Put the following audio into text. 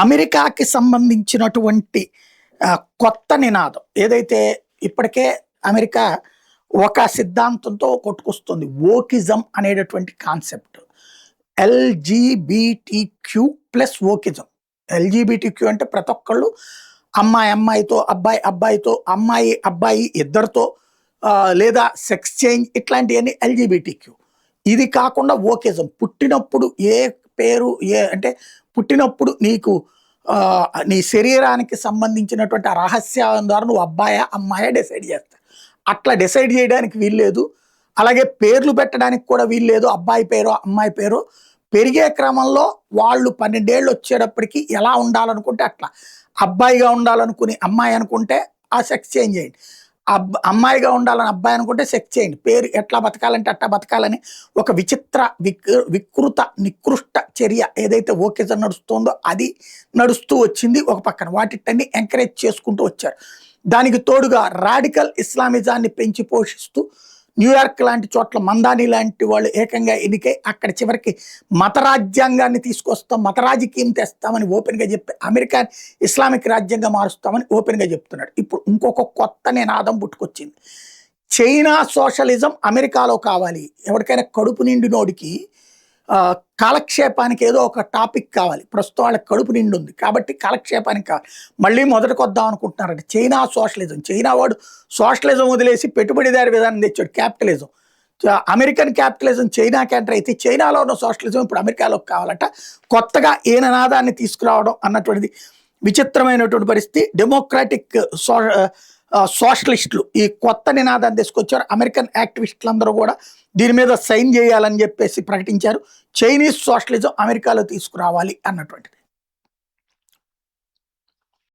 అమెరికాకి సంబంధించినటువంటి కొత్త నినాదం ఏదైతే ఇప్పటికే అమెరికా ఒక సిద్ధాంతంతో కొట్టుకొస్తుంది. వోకిజం అనేటటువంటి concept. LGBTQ plus wokeism. LGBTQ అంటే ప్రతి ఒక్కళ్ళు అమ్మాయి అమ్మాయితో, అబ్బాయి అబ్బాయితో, అమ్మాయి అబ్బాయి ఇద్దరితో, లేదా సెక్స్ చేంజ్, ఇట్లాంటివన్నీ ఎల్జీబీటీక్యూ. ఇది కాకుండా వోకిజం. పుట్టినప్పుడు ఏ పేరు అంటే పుట్టినప్పుడు నీకు నీ శరీరానికి సంబంధించినటువంటి రహస్యం ద్వారా నువ్వు అబ్బాయా అమ్మాయా డిసైడ్ చేస్తా. అట్లా డిసైడ్ చేయడానికి వీల్లేదు. అలాగే పేర్లు పెట్టడానికి కూడా వీల్లేదు. అబ్బాయి పేరు అమ్మాయి పేరు పెరిగే క్రమంలో వాళ్ళు 12 ఏళ్ళు వచ్చేటప్పటికి ఎలా ఉండాలనుకుంటే అట్లా. అబ్బాయిగా ఉండాలనుకుని అమ్మాయి అనుకుంటే ఆ సెక్స్ చేంజ్ చేయండి. అమ్మాయిగా ఉండాలని అబ్బాయి అనుకుంటే సెక్స్ చేయండి. పేరు ఎట్లా బతకాలంటే అట్లా బతకాలని ఒక విచిత్ర వికృత నికృష్ట చర్య ఏదైతే వోకిజం నడుస్తుందో అది నడుస్తూ వచ్చింది. ఒక పక్కన వాటిని ఎంకరేజ్ చేసుకుంటూ వచ్చారు. దానికి తోడుగా రాడికల్ ఇస్లామిజాన్ని పెంచి పోషిస్తూ న్యూయార్క్ లాంటి చోట్ల మందాని లాంటి వాళ్ళు ఏకంగా ఎన్నికై అక్కడ చివరికి మత రాజ్యాంగాన్ని తీసుకొస్తాం, మత రాజకీయం తెస్తామని ఓపెన్గా చెప్పి అమెరికా ఇస్లామిక్ రాజ్యంగా మారుస్తామని ఓపెన్గా చెప్తున్నాడు. ఇప్పుడు ఇంకొక కొత్త నినాదం పుట్టుకొచ్చింది. చైనా సోషలిజం అమెరికాలో కావాలి. ఎవరికైనా కడుపు నిండినోడికి కాలక్షేపానికి ఏదో ఒక టాపిక్ కావాలి. ప్రస్తుతం వాళ్ళకి కడుపు నిండి ఉంది కాబట్టి కాలక్షేపానికి కావాలి. మళ్ళీ మొదటికి వద్దాం అనుకుంటున్నారంటే చైనా సోషలిజం. చైనా వాడు సోషలిజం వదిలేసి పెట్టుబడిదారి విధానం తెచ్చాడు, క్యాపిటలిజం. అమెరికన్ క్యాపిటలిజం చైనాకి ఎంటర్ అయితే చైనాలో ఉన్న సోషలిజం ఇప్పుడు అమెరికాలోకి కావాలట. కొత్తగా ఏ నినాదాన్ని తీసుకురావడం అన్నటువంటిది విచిత్రమైనటువంటి పరిస్థితి. డెమోక్రాటిక్ సోషలిస్టులు ఈ కొత్త నినాదాన్ని తీసుకొచ్చారు. అమెరికన్ యాక్టివిస్టులు అందరూ కూడా దీని మీద సైన్ చేయాలని చెప్పేసి ప్రకటించారు. చైనీస్ సోషలిజం అమెరికాలో తీసుకురావాలి అన్నటువంటిది.